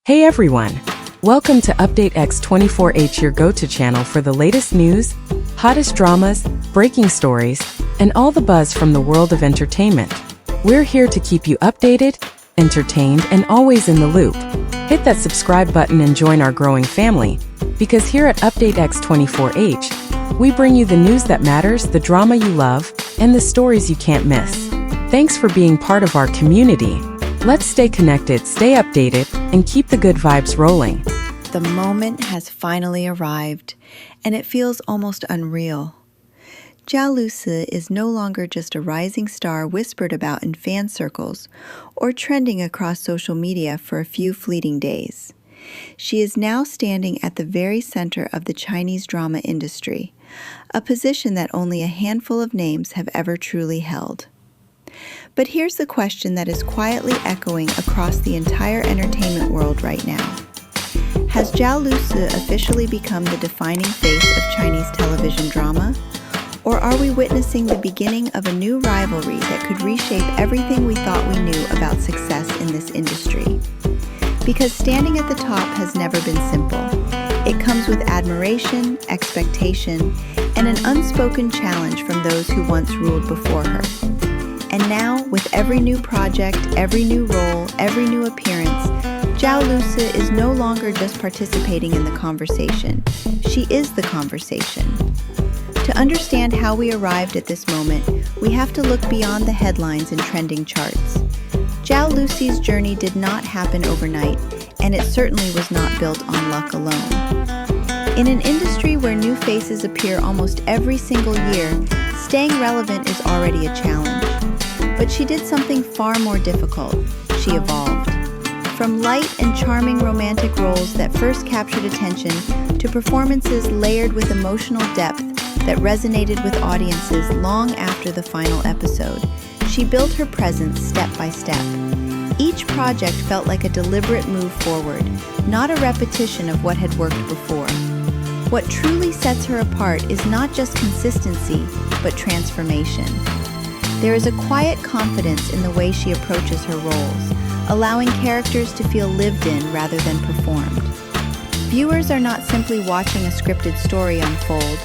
Hey everyone! Welcome to Update X24H, your go-to channel for the latest news, hottest dramas, breaking stories, and all the buzz from the world of entertainment. We're here to keep you updated, entertained, and always in the loop. Hit that subscribe button and join our growing family, because here at Update X24H, we bring you the news that matters, the drama you love, and the stories you can't miss. Thanks for being part of our community. Let's stay connected, stay updated, and keep the good vibes rolling. The moment has finally arrived, and it feels almost unreal. Zhao Lusi is no longer just a rising star whispered about in fan circles or trending across social media for a few fleeting days. She is now standing at the very center of the Chinese drama industry, a position that only a handful of names have ever truly held. But here's the question that is quietly echoing across the entire entertainment world right now. Has Zhao Lusi officially become the defining face of Chinese television drama? Or are we witnessing the beginning of a new rivalry that could reshape everything we thought we knew about success in this industry? Because standing at the top has never been simple. It comes with admiration, expectation, and an unspoken challenge from those who once ruled before her. And now, with every new project, every new role, every new appearance, Zhao Lusi is no longer just participating in the conversation. She is the conversation. To understand how we arrived at this moment, we have to look beyond the headlines and trending charts. Zhao Lusi's journey did not happen overnight, and it certainly was not built on luck alone. In an industry where new faces appear almost every single year, staying relevant is already a challenge. But she did something far more difficult. She evolved. From light and charming romantic roles that first captured attention to performances layered with emotional depth that resonated with audiences long after the final episode, she built her presence step by step. Each project felt like a deliberate move forward, not a repetition of what had worked before. What truly sets her apart is not just consistency, but transformation. There is a quiet confidence in the way she approaches her roles, allowing characters to feel lived in rather than performed. Viewers are not simply watching a scripted story unfold,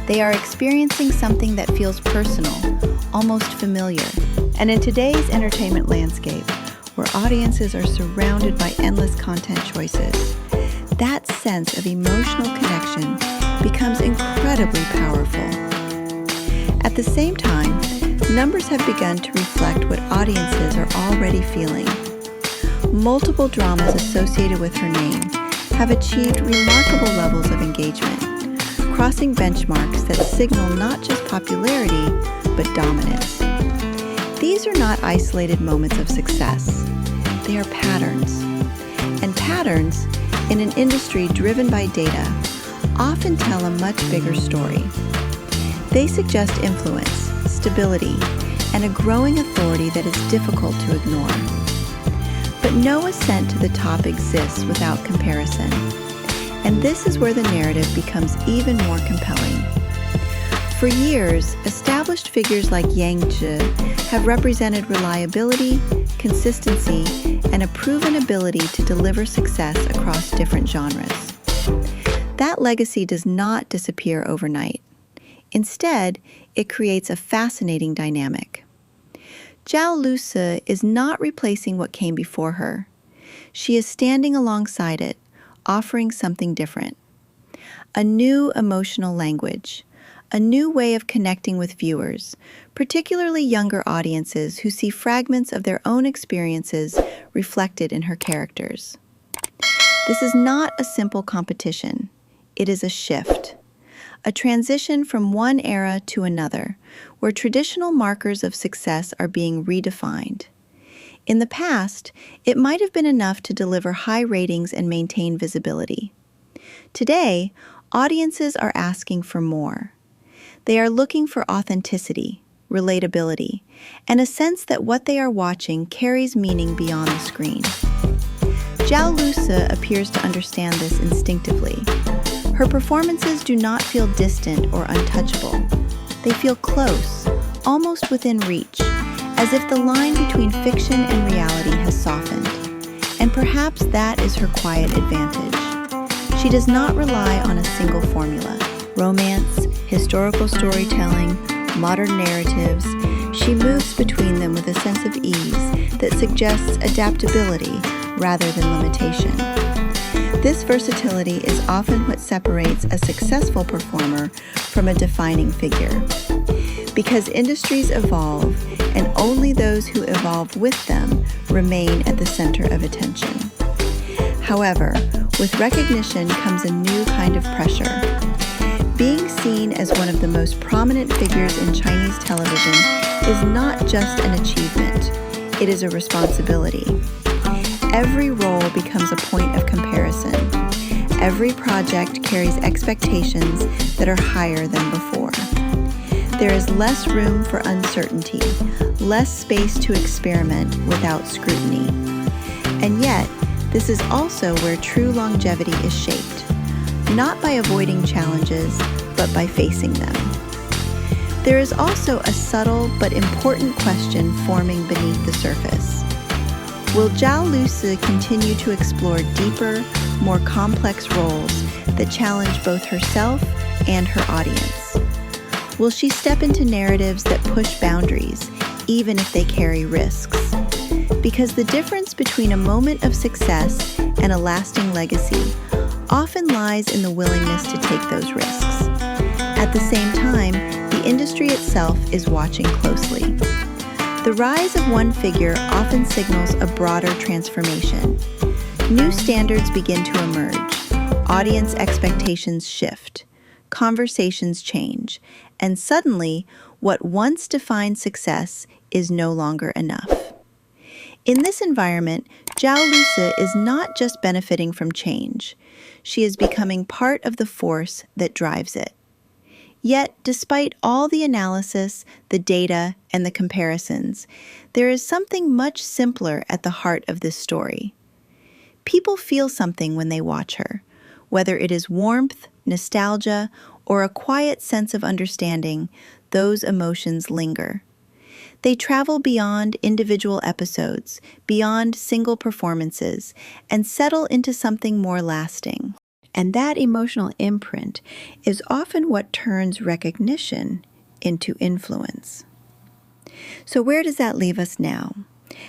they are experiencing something that feels personal, almost familiar. And in today's entertainment landscape, where audiences are surrounded by endless content choices, that sense of emotional connection becomes incredibly powerful. At the same time, numbers have begun to reflect what audiences are already feeling. Multiple dramas associated with her name have achieved remarkable levels of engagement, crossing benchmarks that signal not just popularity, but dominance. These are not isolated moments of success. They are patterns. And patterns, in an industry driven by data, often tell a much bigger story. They suggest influence, stability, and a growing authority that is difficult to ignore. But no ascent to the top exists without comparison, and this is where the narrative becomes even more compelling. For years, established figures like Yang Zhi have represented reliability, consistency, and a proven ability to deliver success across different genres. That legacy does not disappear overnight. Instead, it creates a fascinating dynamic. Zhao Lusi is not replacing what came before her. She is standing alongside it, offering something different. A new emotional language, a new way of connecting with viewers, particularly younger audiences who see fragments of their own experiences reflected in her characters. This is not a simple competition. It is a shift. A transition from one era to another, where traditional markers of success are being redefined. In the past, it might have been enough to deliver high ratings and maintain visibility. Today, audiences are asking for more. They are looking for authenticity, relatability, and a sense that what they are watching carries meaning beyond the screen. Zhao Lusi appears to understand this instinctively. Her performances do not feel distant or untouchable. They feel close, almost within reach, as if the line between fiction and reality has softened. And perhaps that is her quiet advantage. She does not rely on a single formula. Romance, historical storytelling, modern narratives. She moves between them with a sense of ease that suggests adaptability rather than limitation. This versatility is often what separates a successful performer from a defining figure. Because industries evolve, and only those who evolve with them remain at the center of attention. However, with recognition comes a new kind of pressure. Being seen as one of the most prominent figures in Chinese television is not just an achievement, it is a responsibility. Every role becomes a point of comparison. Every project carries expectations that are higher than before. There is less room for uncertainty, less space to experiment without scrutiny. And yet, this is also where true longevity is shaped, not by avoiding challenges, but by facing them. There is also a subtle but important question forming beneath the surface. Will Zhao Lusi continue to explore deeper, more complex roles that challenge both herself and her audience? Will she step into narratives that push boundaries, even if they carry risks? Because the difference between a moment of success and a lasting legacy often lies in the willingness to take those risks. At the same time, the industry itself is watching closely. The rise of one figure often signals a broader transformation. New standards begin to emerge, audience expectations shift, conversations change, and suddenly, what once defined success is no longer enough. In this environment, Zhao Lusi is not just benefiting from change. She is becoming part of the force that drives it. Yet, despite all the analysis, the data, and the comparisons, there is something much simpler at the heart of this story. People feel something when they watch her, whether it is warmth, nostalgia, or a quiet sense of understanding. Those emotions linger. They travel beyond individual episodes, beyond single performances, and settle into something more lasting. And that emotional imprint is often what turns recognition into influence. So where does that leave us now?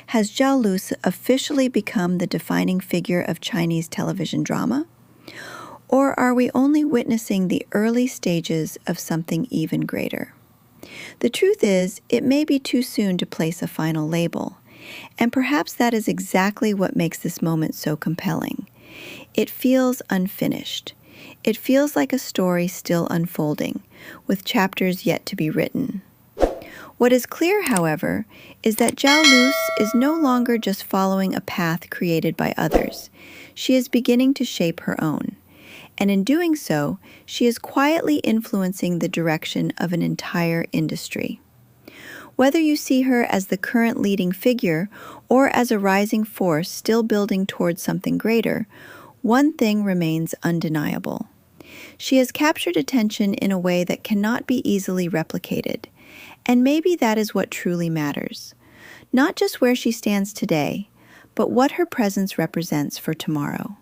Has Zhao Lusi officially become the defining figure of Chinese television drama? Or are we only witnessing the early stages of something even greater? The truth is, it may be too soon to place a final label, and perhaps that is exactly what makes this moment so compelling. It feels unfinished. It feels like a story still unfolding, with chapters yet to be written. What is clear, however, is that Zhao Lusi is no longer just following a path created by others. She is beginning to shape her own. And in doing so, she is quietly influencing the direction of an entire industry. Whether you see her as the current leading figure or as a rising force still building towards something greater, one thing remains undeniable. She has captured attention in a way that cannot be easily replicated, and maybe that is what truly matters. Not just where she stands today, but what her presence represents for tomorrow.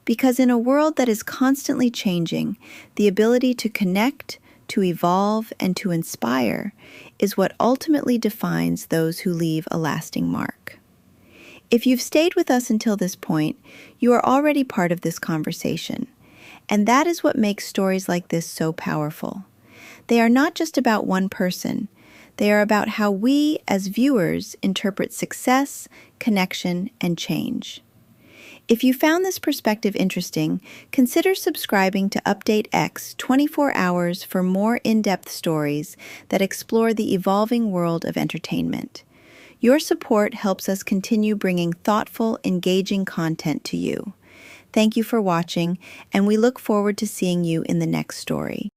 Because in a world that is constantly changing, the ability to connect, to evolve, and to inspire is what ultimately defines those who leave a lasting mark. If you've stayed with us until this point, you are already part of this conversation. And that is what makes stories like this so powerful. They are not just about one person. They are about how we, as viewers, interpret success, connection, and change. If you found this perspective interesting, consider subscribing to Update X 24 hours for more in-depth stories that explore the evolving world of entertainment. Your support helps us continue bringing thoughtful, engaging content to you. Thank you for watching, and we look forward to seeing you in the next story.